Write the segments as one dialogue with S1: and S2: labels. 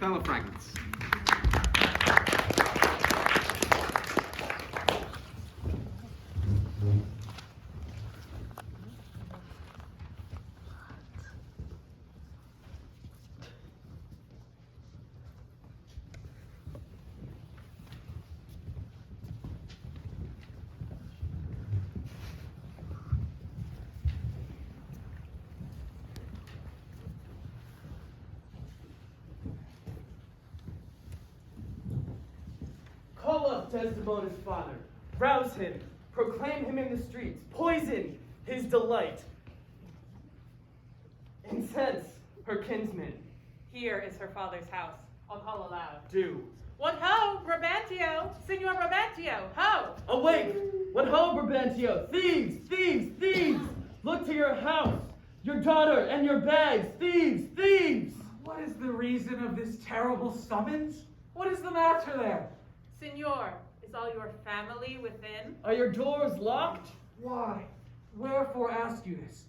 S1: Othello Fragments.
S2: Call up Desdemona's father, rouse him, proclaim him in the streets, poison his delight. Incense her kinsman.
S3: Here is her father's house. I'll call aloud.
S2: Do.
S3: What ho, Brabantio! Signor Brabantio, ho!
S2: Awake! What ho, Brabantio! Thieves! Thieves! Thieves! Look to your house, your daughter, and your bags! Thieves! Thieves!
S4: What is the reason of this terrible summons? What is the matter there?
S3: Signor, is all your family within?
S2: Are your doors locked?
S4: Why? Wherefore ask you this?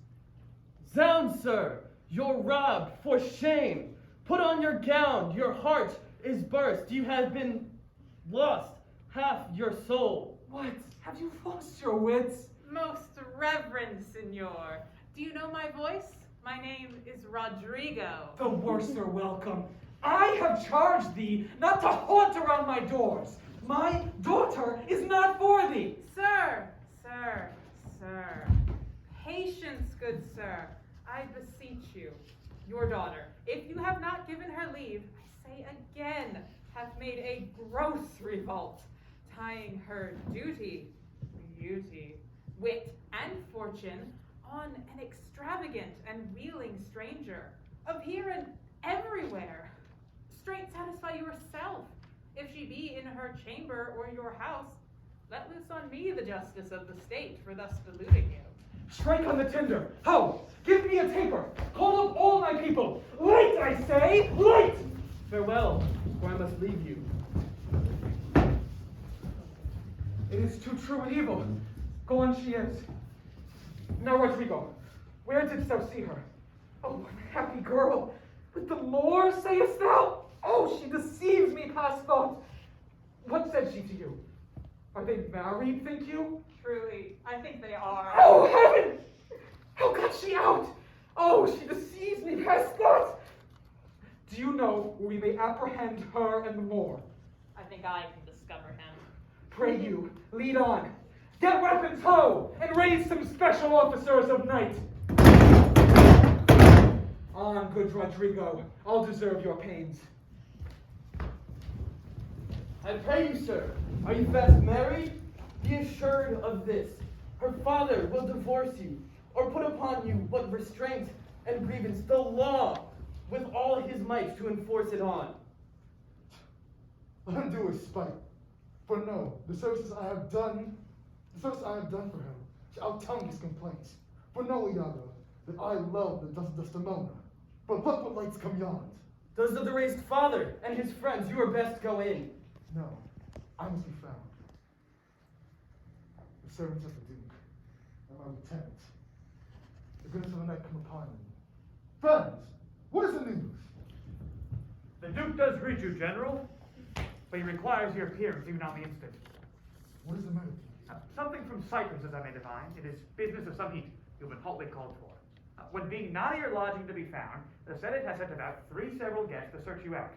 S2: Zounds, sir! You're robbed, for shame! Put on your gown, your heart is burst. You have been lost, half your soul.
S4: What? Have you lost your wits?
S3: Most reverend Signor, do you know my voice? My name is Rodrigo.
S4: The worst are welcome. I have charged thee not to haunt around my doors. My daughter is not for thee.
S3: Sir. Patience, good sir. I beseech you. Your daughter, if you have not given her leave, I say again, hath made a gross revolt, tying her duty, beauty, wit, and fortune on an extravagant and wheeling stranger, of here and everywhere. Straight satisfy yourself. If she be in her chamber or your house, let loose on me the justice of the state for thus deluding you.
S4: Strike on the tinder. Ho! Give me a taper. Call up all my people. Light, I say! Light!
S2: Farewell, for I must leave you.
S4: It is too true and evil. Gone she is. Now, Rodrigo, where didst thou see her? Oh, unhappy girl. With the Moor, sayest thou? Oh, she deceives me past thought. What said she to you? Are they married, think you?
S3: Truly, I think they are.
S4: Oh, heaven! How got she out? Oh, she deceives me past thought. Do you know where we may apprehend her and the Moor?
S3: I think I can discover him.
S4: Pray you, lead on. Get weapons, ho, and raise some special officers of night. On, good Rodrigo. I'll deserve your pains.
S2: I pray you, sir, are you fast married? Be assured of this. Her father will divorce you, or put upon you what restraint and grievance the law, with all his might to enforce it on.
S5: Let him do his spite. For no, the services I have done for him shall outtongue his complaints. For know, Iago, that I love the dust of Desdemona. But look what lights come yond.
S2: Those of the raised father and his friends, you are best go in.
S5: No, I must be found. The servants of the Duke and my lieutenant. The goodness of the night come upon me. Friends, what is the news?
S6: The Duke does greet you, General, but he requires your appearance even on the instant.
S5: What is the matter?
S6: Something from Cyprus, as I may divine. It is business of some heat you've been hotly called for. When being not at your lodging to be found, the Senate has sent about 3 several guests to search you out.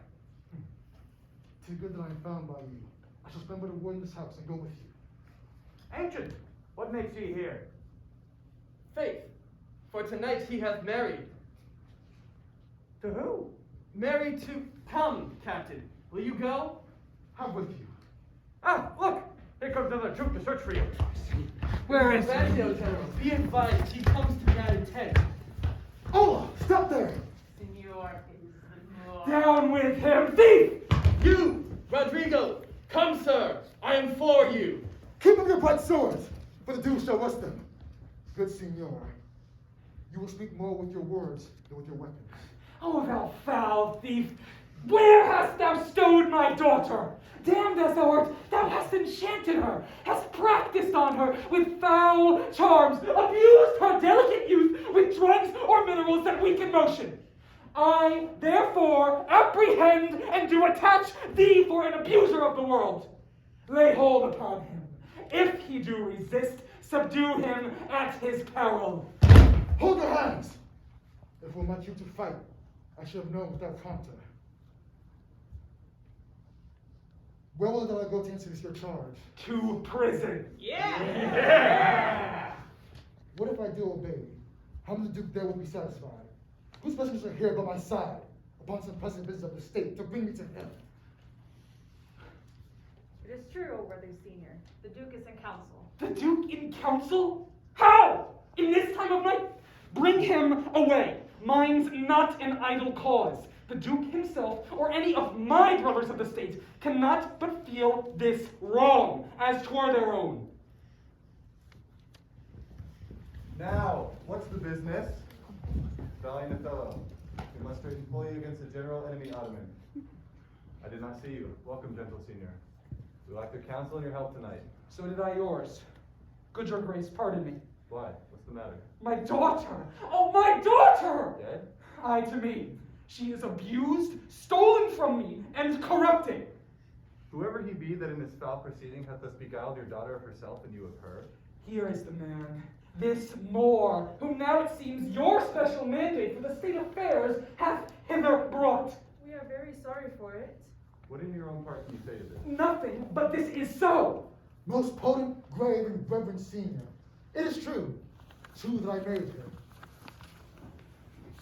S5: Tis good that I am found by you. I shall spend but a word in this house and go with you.
S6: Ancient, what makes ye here?
S2: Faith, for tonight he hath married.
S6: To who?
S2: Married to... Come, Captain, will you go?
S5: I'm with you.
S6: Ah, look! Here comes another troop to search for you.
S4: Where is
S2: Brabantio, General, be advised, he comes to that intent.
S5: Ola, stop there!
S3: Signor is the Moor.
S4: Down with him, thief!
S2: You, Rodrigo, come, sir, I implore you.
S5: Keep up your bright swords, for the Duke shall rust them. Good Signor, you will speak more with your words than with your weapons.
S4: Oh, thou foul thief! Where hast thou stowed my daughter? Damned as thou art, thou hast enchanted her, hast practiced on her with foul charms, abused her delicate youth with drugs or minerals that weaken motion. I, therefore, apprehend and do attach thee for an abuser of the world. Lay hold upon him. If he do resist, subdue him at his peril.
S5: Hold your hands! If we're meant you to fight, I should have known without counter. Where will I go to answer this your charge?
S4: To prison.
S3: Yeah!
S5: What if I do obey? How will the Duke there will be satisfied? Whose messengers are here by my side, upon some pressing business of the state, to bring me to him?
S1: It is true, O worthy senior. The Duke is in council.
S4: The Duke in council? How? In this time of night? Bring him away. Mine's not an idle cause. The Duke himself, or any of my brothers of the state, cannot but feel this wrong, as 'twere their own.
S7: Now, what's the business? Valiant Othello, you must straighten fully against the general enemy Ottoman. I did not see you. Welcome, gentle senior. We lacked your counsel and your help tonight.
S4: So did I yours. Good your grace, pardon me.
S7: Why? What's the matter?
S4: My daughter! Oh, my daughter!
S7: Dead?
S4: Aye, to me. She is abused, stolen from me, and corrupted.
S7: Whoever he be that in this foul proceeding hath thus beguiled your daughter of herself and you of her.
S4: Here is the man, this Moor, whom now it seems your special mandate for the state affairs hath hither brought.
S1: We are very sorry for it.
S7: What in your own part can you say to this?
S4: Nothing, but this is so.
S5: Most potent, grave, and reverend senior, it is true. True that I married her.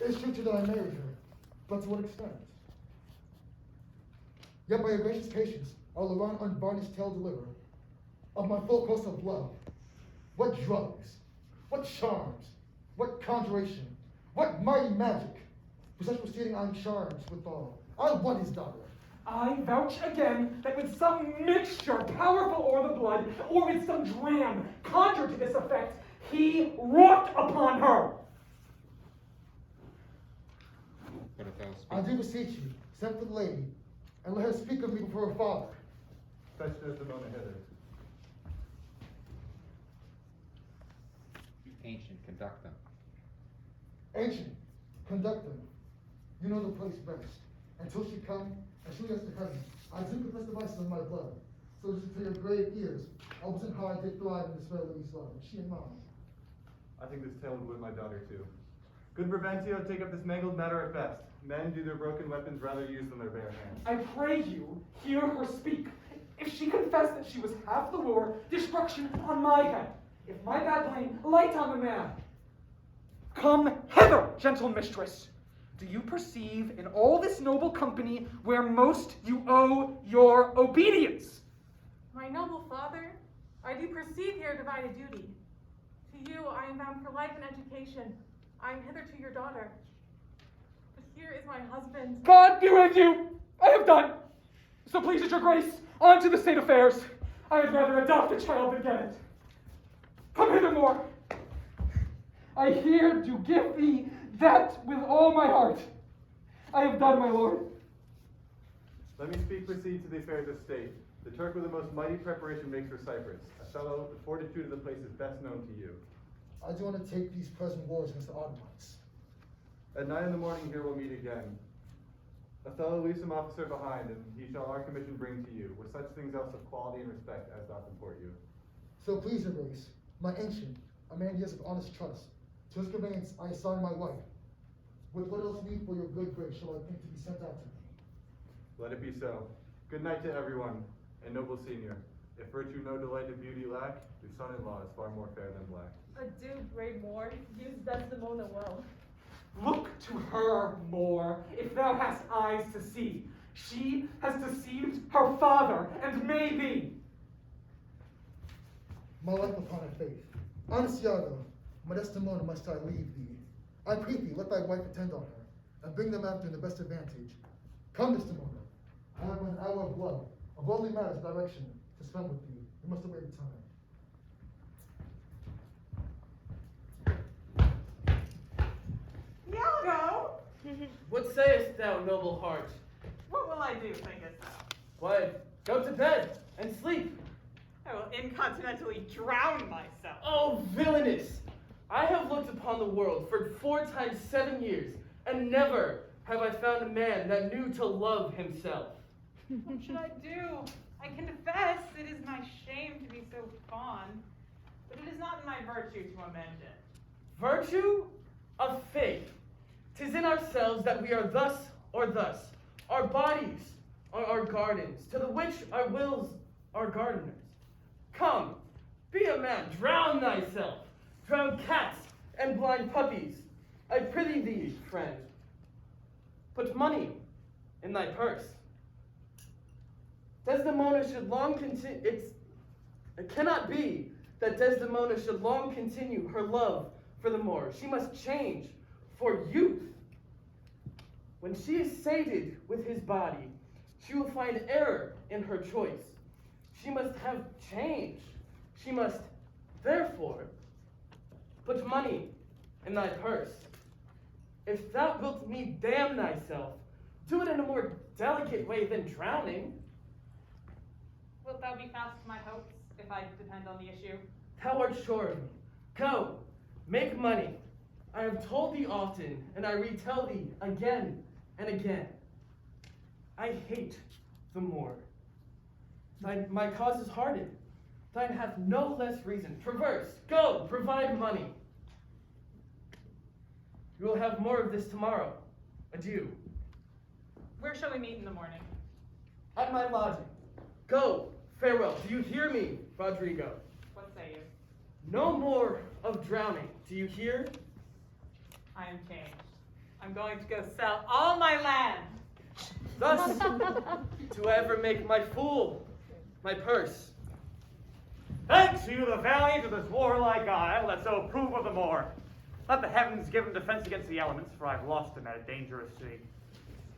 S5: It is true too that I married her, but to what extent? Yet by your gracious patience, I will run unvarnished tale deliver of my full course of love. What drugs, what charms, what conjuration, what mighty magic. For such proceeding I am charged withal. I won his daughter.
S4: I vouch again that with some mixture powerful o'er the blood, or with some dram conjured to this effect, he wrought upon her.
S5: I do beseech you, send for the lady, and let her speak of me before her father.
S7: Fetch Desdemona hither.
S8: Ancient, conduct them.
S5: Ancient, conduct them. You know the place best. Until she come, and she us to heaven, I do confess the vices of my blood. So to your grave ears, I was in how I did thrive in this fair lady's love, and she and mine.
S7: I think this tale would win my daughter too. Good Brabantio, take up this mangled matter at best. Men do their broken weapons rather use than their bare hands.
S4: I pray you, hear her speak. If she confess that she was half the wooer, destruction on my head. If my bad blame, light on the man. Come hither, gentle mistress. Do you perceive in all this noble company where most you owe your obedience?
S3: My noble father, I do perceive here divided duty. To you I am bound for life and education. I am hitherto your daughter. But here is my husband.
S4: God be with you! I have done. So please it your grace, on to the state affairs. I had rather adopt a child than get it. Come hither, Moor. I here do give thee that with all my heart. I have done, my lord.
S7: Let me speak proceed to the affairs of state. The Turk with the most mighty preparation makes for Cyprus. Othello, the fortitude of the place is best known to you.
S5: I do undertake these present wars against the Ottomans.
S7: At 9 in the morning here we'll meet again. Othello leaves some officer behind, and he shall our commission bring to you, with such things else of quality and respect as doth import you.
S5: So please your grace, my ancient, a man years of honest trust, to his conveyance I assign my wife. With what else need for your good grace shall I think to be sent out to me?
S7: Let it be so. Good night to everyone, and noble senior. If virtue no delight and beauty lack, your son-in-law is far more fair than black.
S1: Adieu, brave Moor. Use Desdemona well.
S4: Look to her, Moor, if thou hast eyes to see. She has deceived her father, and may thee.
S5: My life upon her faith. Honest Iago, my Desdemona must I leave thee. I pray thee, let thy wife attend on her, and bring them after in the best advantage. Come, Desdemona, I have an hour of love, of worldly matters direction, to spend with thee. We must await the time.
S3: Iago!
S2: What sayest thou, noble heart?
S3: What will I do, thinkest thou?
S2: Why, go to bed and sleep.
S3: I will incontinentally drown myself.
S2: Oh, villainous! I have looked upon the world for 4 times 7 years, and never have I found a man that knew to love himself.
S3: What should I do? I confess it is my shame to be so fond, but it is not in my virtue to amend it.
S2: Virtue of faith. 'Tis in ourselves that we are thus or thus. Our bodies are our gardens, to the which our wills are gardeners. Come, be a man, drown thyself, drown cats and blind puppies. I prithee thee, friend, put money in thy purse. Desdemona should long continue, it cannot be that Desdemona should long continue her love for the Moor. She must change for youth. When she is sated with his body, she will find error in her choice. She must have change. She must, therefore, put money in thy purse. If thou wilt need damn thyself, do it in a more delicate way than drowning.
S3: Wilt thou be fast to my hopes, if I depend on the issue?
S2: Thou art sure of me. Go, make money. I have told thee often, and I retell thee again and again. I hate the Moor. My cause is hardened. Thine hath no less reason. Traverse, go, provide money. You will have more of this tomorrow. Adieu.
S3: Where shall we meet in the morning?
S2: At my lodging. Go, farewell. Do you hear me, Rodrigo?
S3: What say you?
S2: No more of drowning. Do you hear?
S3: I am changed. I'm going to go sell all my land.
S2: Thus, to ever make my fool, my purse.
S6: Thanks you, the valiant of this warlike isle that so approve of the Moor. Let the heavens give him defense against the elements, for I've lost him at a dangerous sea.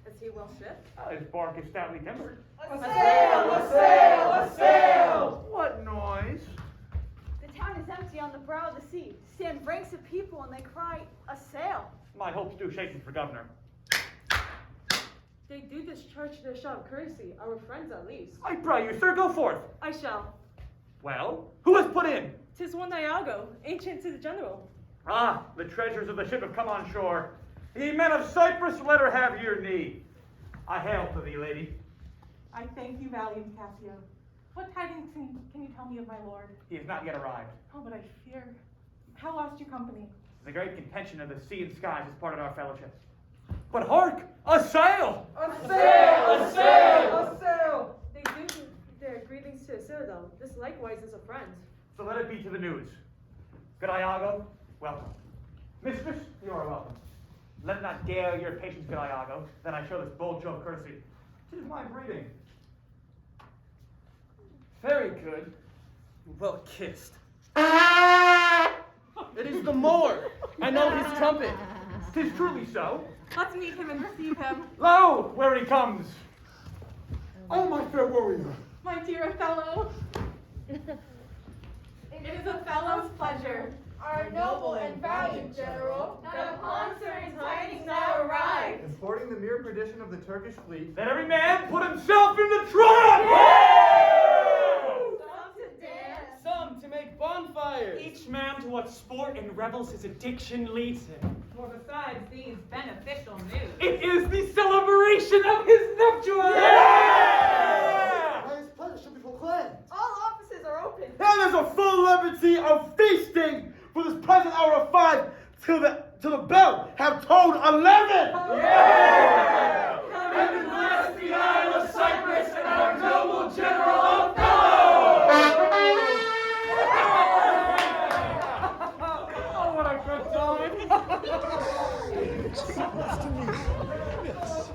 S1: Is he well shipped?
S6: His bark is stoutly timbered.
S1: A
S2: sail! A sail! A sail!
S6: What noise?
S8: The town is empty on the brow of the sea. Stand ranks of people and they cry, a sail.
S6: My hopes do shaken for governor.
S9: They do discharge their shout of courtesy, our friends at least.
S6: I pray you, sir, go forth.
S9: I shall.
S6: Well, who has put in?
S9: 'Tis one Iago, ancient to the general.
S6: Ah, the treasures of the ship have come on shore. Ye men of Cyprus, let her have your knee. I hail to thee, lady.
S3: I thank you, valiant Cassio. What tidings can you tell me of my lord?
S6: He has not yet arrived.
S3: Oh, but I fear. How lost you company?
S6: The great contention of the sea and skies has parted our fellowship. But hark, a sail!
S2: A sail! A sail! A sail!
S9: They do their greetings to the citadel. This likewise is a friend.
S6: So let it be to the news. Good Iago, welcome. Mistress, you are welcome. Let not gale your patience, good Iago, then I show this bold show of courtesy. 'Tis my breeding.
S2: Very good. Well kissed. It is the Moor. I know his trumpet.
S6: 'Tis truly so.
S3: Let's meet him and receive him.
S6: Lo, where he comes.
S5: Oh, my fair warrior.
S3: My dear Othello. It is Othello's pleasure.
S8: Our noble and valiant general, that upon certain tidings now arrived.
S7: Importing the mere perdition of the Turkish fleet.
S6: Let every man put himself in the trap!
S8: Some to dance.
S2: Some to make bonfires.
S10: Each man to what sport and revels his addiction leads him.
S3: For besides these beneficial news,
S10: It is the celebration of his nuptials!
S5: By his pleasure should be proclaimed.
S8: All offices are open.
S2: And there's a full liberty of feasting for this present hour of 5 till the bell have tolled 11.
S10: Yeah! Heaven bless the Isle of Cyprus and our noble General Othello!
S2: Oh, what a good time.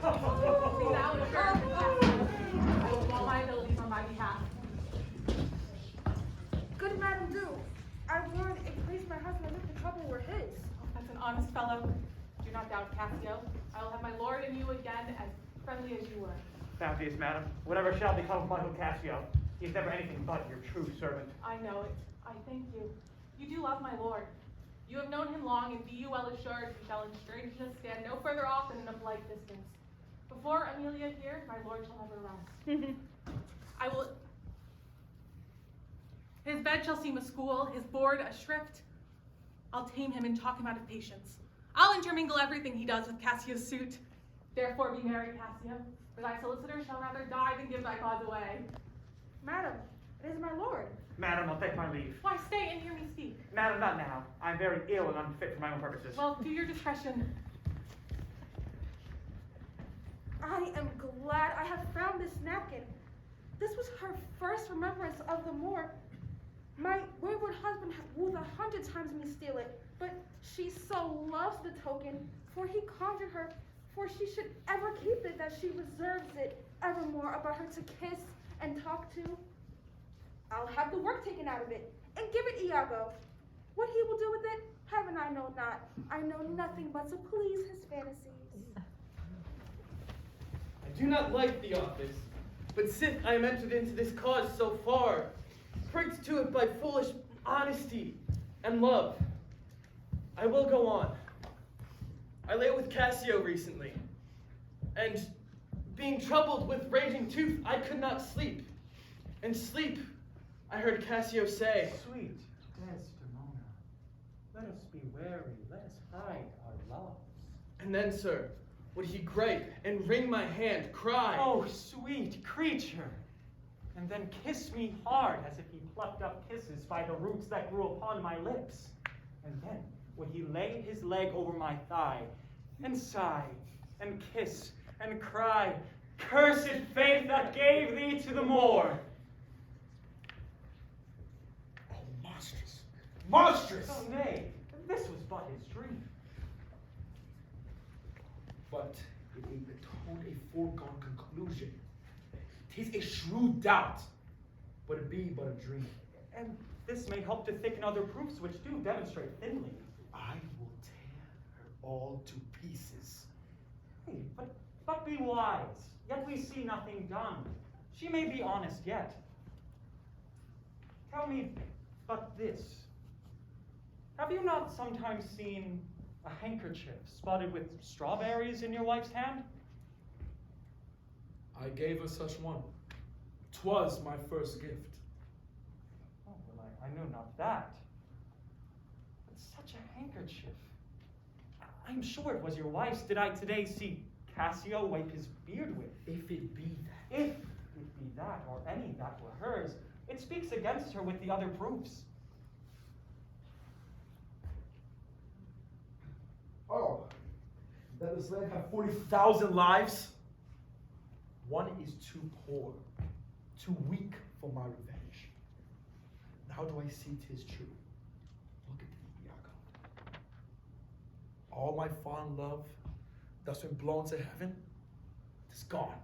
S3: I will all my abilities on my behalf.
S8: Good Madam Do, I warned and praised my husband if the trouble were his.
S3: That's an honest fellow. Do not doubt, Cassio. I will have my lord and you again as friendly as you were.
S6: Bounteous madam, whatever shall become of my Uncle Cassio, he is never anything but your true servant.
S3: I know it. I thank you. You do love my lord. You have known him long, and be you well assured we shall in strangeness stand no further off than in a polite distance. Before Amelia here, my lord shall never rest. I will. His bed shall seem a school, his board a shrift. I'll tame him and talk him out of patience. I'll intermingle everything he does with Cassio's suit. Therefore be merry, Cassio, for thy solicitor shall rather die than give thy cause away.
S8: Madam, it is my lord.
S6: Madam, I'll take my leave.
S3: Why, stay and hear me speak.
S6: Madam, not now. I'm very ill and unfit for my own purposes.
S3: Well, do your discretion.
S8: I am glad I have found this napkin. This was her first remembrance of the Moor. My wayward husband would 100 times me steal it, but she so loves the token, for he conjured her, for she should ever keep it, that she reserves it evermore about her to kiss and talk to. I'll have the work taken out of it, and give it Iago. What he will do with it, heaven I know not. I know nothing but to please his fantasies.
S2: I do not like the office, but sith I am entered into this cause so far, pricked to it by foolish honesty and love, I will go on. I lay with Cassio recently, and being troubled with raging tooth, I could not sleep. In sleep, I heard Cassio say,
S11: Sweet Desdemona, let us be wary, let us hide our loves.
S2: and then, sir, would he gripe and wring my hand, cry,
S11: Oh, sweet creature! And then kiss me hard as if he plucked up kisses by the roots that grew upon my lips. And then would he lay his leg over my thigh and sigh and kiss and cry, Cursed fate that gave thee to the Moor!
S10: Oh, monstrous! Monstrous!
S11: Oh, nay, this was but his dream.
S10: But it ain't told a foregone conclusion. 'Tis a shrewd doubt, but it be but a dream.
S11: And this may help to thicken other proofs which do demonstrate thinly.
S10: I will tear her all to pieces.
S11: Hey, but be wise, yet we see nothing done. She may be honest yet. Tell me but this. Have you not sometimes seen a handkerchief spotted with strawberries in your wife's hand?
S12: I gave her such one. 'Twas my first gift.
S11: Oh, well, I knew not that. But such a handkerchief. I'm sure it was your wife's. Did I today see Cassio wipe his beard with?
S10: If it be that.
S11: If it be that, or any that were hers, it speaks against her with the other proofs.
S10: Oh, that this land have 40,000 lives? One is too poor, too weak for my revenge. Now do I see 'tis true. Look at thee, Iago. All my fond love that's been blown to heaven is gone.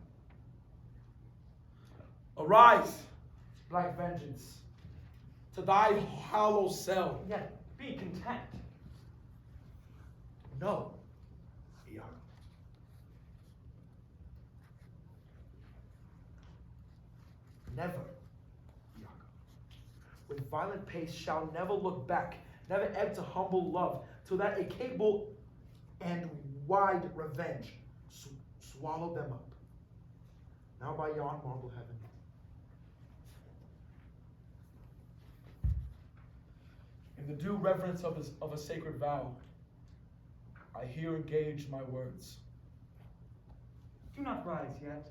S10: Arise, black vengeance, to thy hollow cell.
S11: Yet be content.
S10: No, Iago. Never, Iago. With violent pace shall never look back, never ebb to humble love, till that a capable and wide revenge swallow them up. Now by yon marble heaven. In the due reverence of a sacred vow, I here engage my words.
S11: Do not rise yet.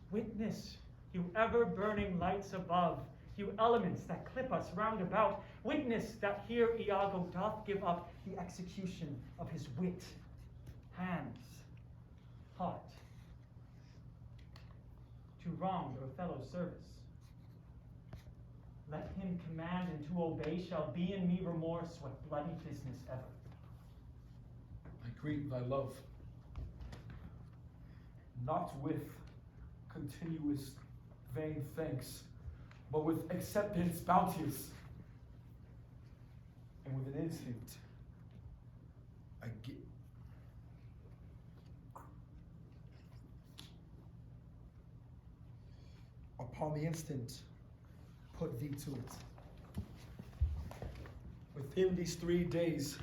S11: Witness, you ever-burning lights above, you elements that clip us round about. Witness that here Iago doth give up the execution of his wit, hands, heart, to wronged Othello's service. Let him command, and to obey shall be in me remorse what bloody business ever.
S12: I greet thy love, not with continuous vain thanks, but with acceptance bounteous, and with an instinct I give. Upon the instant, put thee to it. Within these 3 days,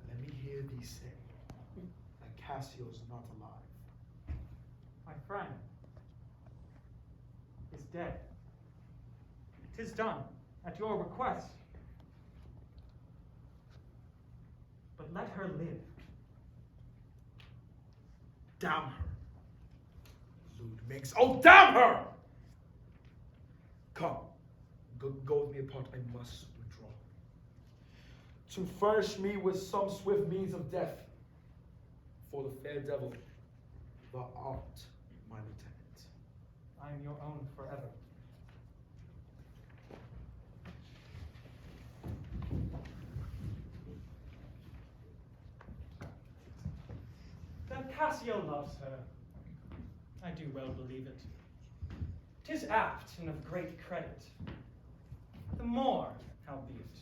S12: let me hear thee say that Cassio's not alive.
S11: My friend is dead. 'Tis done at your request. But let her live.
S12: Damn her. Lewd minx. Oh, damn her! Come, go with me apart. I must withdraw. To furnish me with some swift means of death. For the fair devil, thou art my lieutenant.
S11: I am your own forever. That Cassio loves her, I do well believe it. 'Tis apt and of great credit. The more, howbeit,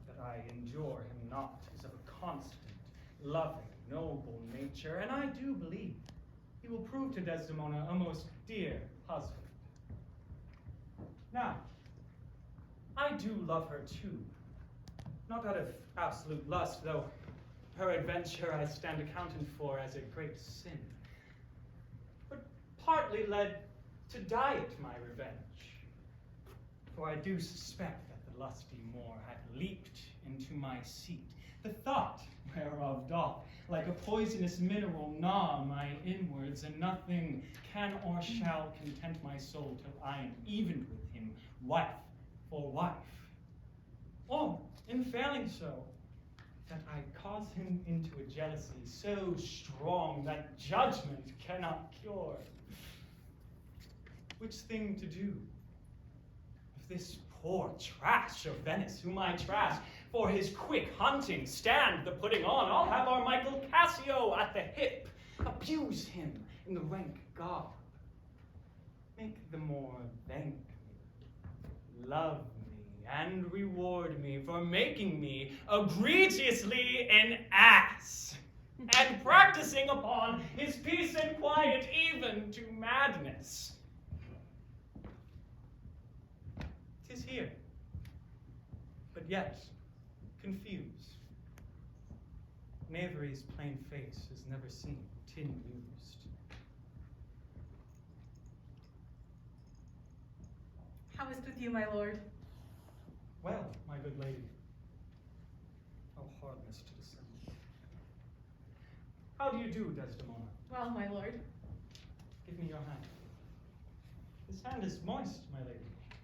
S11: that I endure him not, is of a constant, loving, noble nature, and I do believe he will prove to Desdemona a most dear husband. Now, I do love her too, not out of absolute lust, though her adventure I stand accounted for as a great sin, but partly led to diet my revenge. For I do suspect that the lusty Moor hath leaped into my seat, the thought whereof doth, like a poisonous mineral, gnaw my inwards, and nothing can or shall content my soul till I am even with him, wife for wife. Or, in failing so, that I cause him into a jealousy so strong that judgment cannot cure. Which thing to do? If this poor trash of Venice, whom I trash, for his quick hunting stand the putting on, I'll have our Michael Cassio at the hip, abuse him in the rank garb, make the more thank me, love me, and reward me for making me egregiously an ass, and practicing upon his peace and quiet even to madness. 'Tis here, but yet confused. Knavery's plain face is never seen, tin used.
S3: How is it with you, my lord?
S11: Well, my good lady, how hardness to descend. How do you do, Desdemona?
S3: Well, my lord.
S11: Give me your hand. This hand is moist, my lady.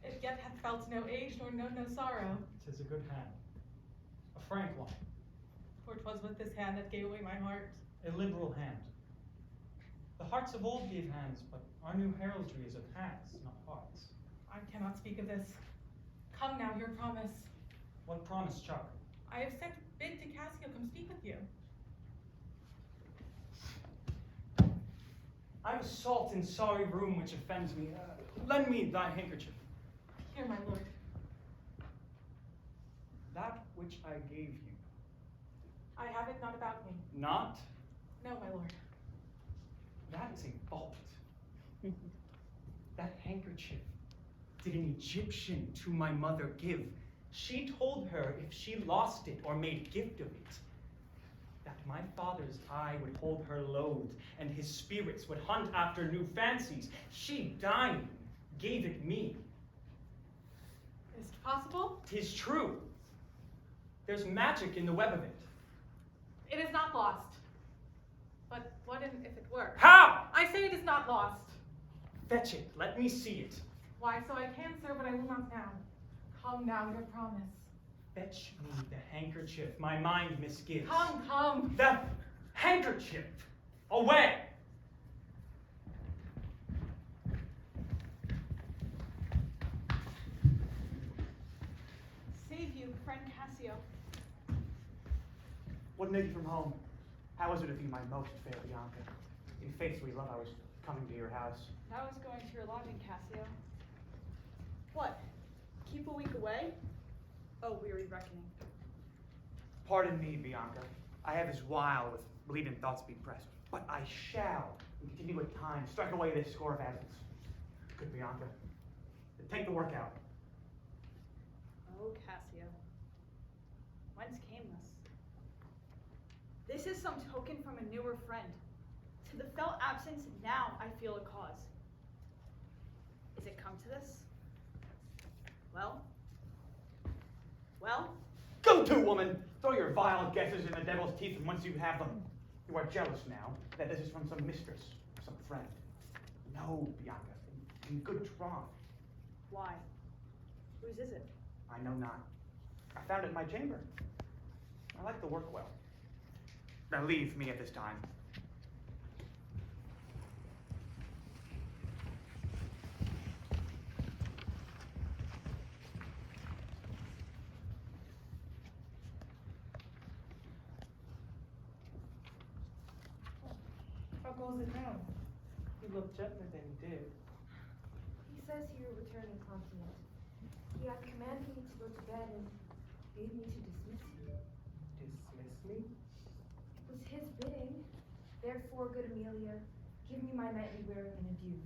S3: It yet hath felt no age nor known no sorrow.
S11: 'Tis a good hand, a frank one,
S3: For 'twas with this hand that gave away my heart.
S11: a liberal hand. The hearts of old gave hands, but our new heraldry is of hands, not hearts.
S3: I cannot speak of this. Come now, your promise.
S11: What promise, Chuck?
S3: I have sent bid to Cassio come speak with you.
S11: I have a salt and sorry room which offends me. Lend me thy handkerchief.
S3: Here, my lord.
S11: That which I gave you.
S3: I have it not about me.
S11: Not?
S3: No, my lord.
S11: That is a fault. That handkerchief did an Egyptian to my mother give. She told her if she lost it or made gift of it, that my father's eye would hold her loathed, and his spirits would hunt after new fancies. She, dying, gave it me.
S3: Is it possible?
S11: 'Tis true. There's magic in the web of it.
S3: It is not lost. But what if it were?
S11: How?
S3: I say it is not lost.
S11: Fetch it. Let me see it.
S3: Why, so I can, sir, but I will not now. Come now, your promise.
S11: Fetch me the handkerchief. My mind misgives.
S3: Come.
S11: The handkerchief. Away.
S8: Save you, friend Cassio.
S6: What made you from home? How was it with you, my most fair Bianca? In faith we love, I was coming to your house.
S8: I was going to your lodging, Cassio. What? Keep a week away? Oh, weary reckoning.
S6: Pardon me, Bianca. I have as while with bleeding thoughts be pressed, but I shall, in continued time, strike away this score of absence. Good Bianca, take the work out.
S1: Oh, Cassio, whence came this? This is some token from a newer friend. To the felt absence, now I feel a cause. Is it come to this? Well?
S6: Go to, woman! Throw your vile guesses in the devil's teeth, and once you have them, You are jealous now that this is from some mistress, some friend. No, Bianca, in good troth.
S1: Why? Whose is it?
S6: I know not. I found it in my chamber. I like the work well. Now leave me at this time.
S3: How goes it now? You look gentler than you did.
S8: He says he will return incontinent. He hath commanded me to go to bed and bade me to dismiss you.
S3: Dismiss me?
S8: It was his bidding. Therefore, good Amelia, give me my nightly wearing and adieu.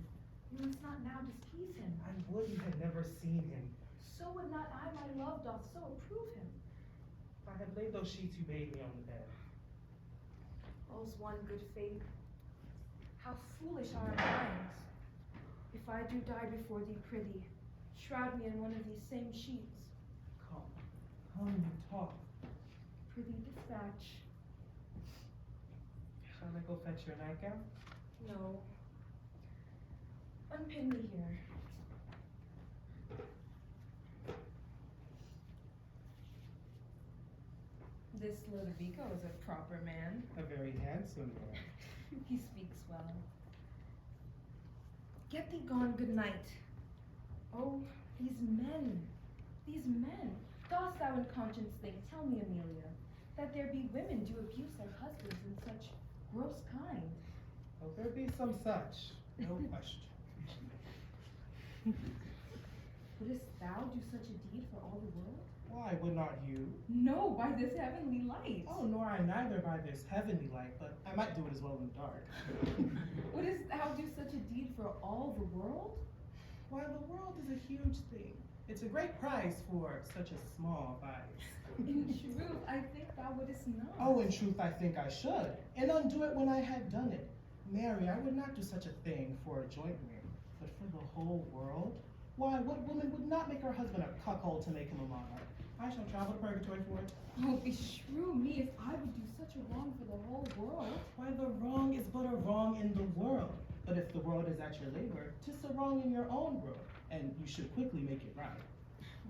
S8: You must not now displease him.
S3: I would you had never seen him.
S8: So would not I, my love, doth so approve him.
S3: If I had laid those sheets you bade me on the bed.
S8: All's one good fate. How foolish are our minds. If I do die before thee, prithee, shroud me in one of these same sheets.
S3: Come and talk.
S8: Prithee, dispatch.
S3: Shall I go fetch your nightgown?
S8: No. Unpin me here. This Lodovico is a proper man.
S3: A very handsome man.
S8: He speaks well. Get thee gone, good night. Oh, these men, these men. Dost thou in conscience think, tell me, Amelia, that there be women do abuse their husbands in such gross kind?
S3: Oh, there be some such, no question.
S8: Wouldst thou do such a deed for all the world?
S3: Why would not you?
S8: No, by this heavenly light.
S3: Oh, nor I neither by this heavenly light, but I might do it as well in the dark.
S8: Wouldst thou do such a deed for all the world?
S3: Why, the world is a huge thing. It's a great prize for such a small vice.
S8: In truth, I think thou wouldst not.
S3: Oh, in truth, I think I should, and undo it when I had done it. Mary, I would not do such a thing for a joint ring, but for the whole world? Why, what woman would not make her husband a cuckold to make him a monarch? I shall travel to purgatory for it.
S8: Oh, beshrew me if I would do such a wrong for the whole world.
S3: Why, the wrong is but a wrong in the world. But if the world is at your labor, 'tis a wrong in your own world, and you should quickly make it right.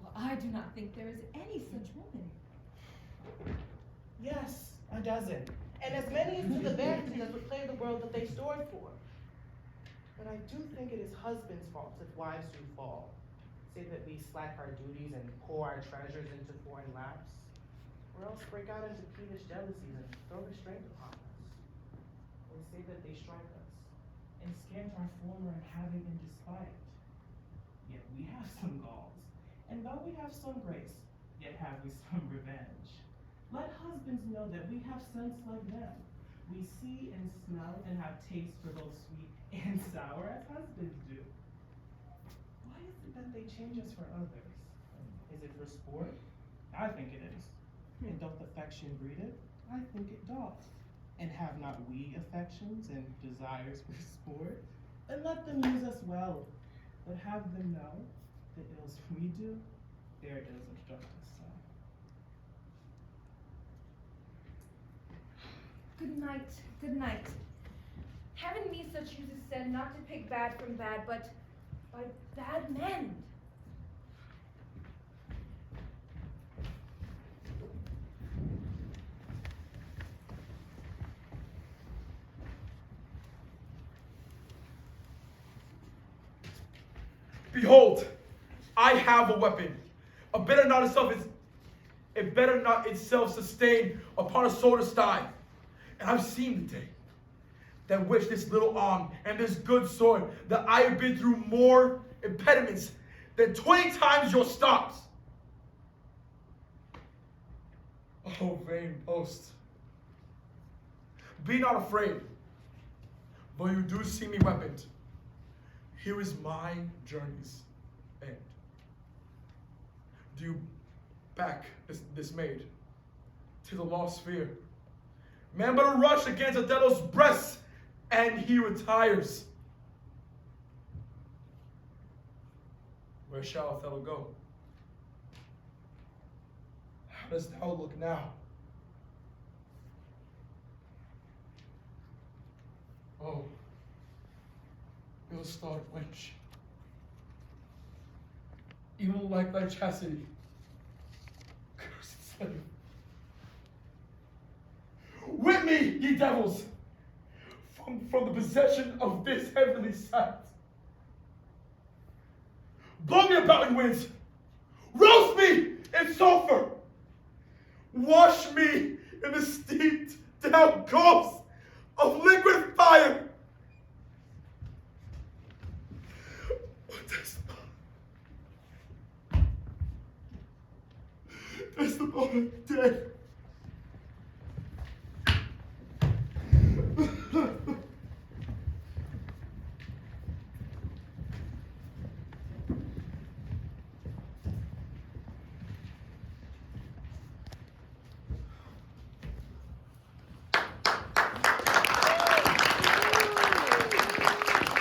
S8: Well, I do not think there is any such woman.
S3: Yes, a dozen. And as many as to the vanity that would play the world that they stored for. But I do think it is husbands' faults if wives do fall. Say that we slack our duties and pour our treasures into foreign laps, or else break out into peevish jealousies and throw restraint upon us. Or say that they strike us, and scant our former in having in despite. Yet we have some galls, and though we have some grace, yet have we some revenge. Let husbands know that we have sense like them. We see and smell and have taste for both sweet and sour as husbands do. Why is it that they change us for others? Is it for sport? I think it is. And doth affection breed it? I think it doth. And have not we affections and desires for sport? And let them use us well, but have them know the ills we do, their ills obstruct us so.
S8: Good night, good night. Heaven me such use is said not to pick bad from bad, but by bad men.
S12: Behold, I have a weapon. It better not itself sustain upon a soldier's thigh. And I've seen the day that with this little arm and this good sword that I have been through more impediments than 20 times your stops. Oh, vain boast. Be not afraid, though you do see me weaponed. Here is my journey's end. Do you back dismayed to the lost sphere? Man but a rush against Othello's breast, and he retires. Where shall Othello go? How dost thou look now? Oh, ill-starred wench. Even like thy chastity, cursed slave. Whip me, ye devils, from the possession of this heavenly sight. Blow me about in winds, roast me in sulfur, wash me in the steeped down gulfs of liquid fire. Desdemona dead.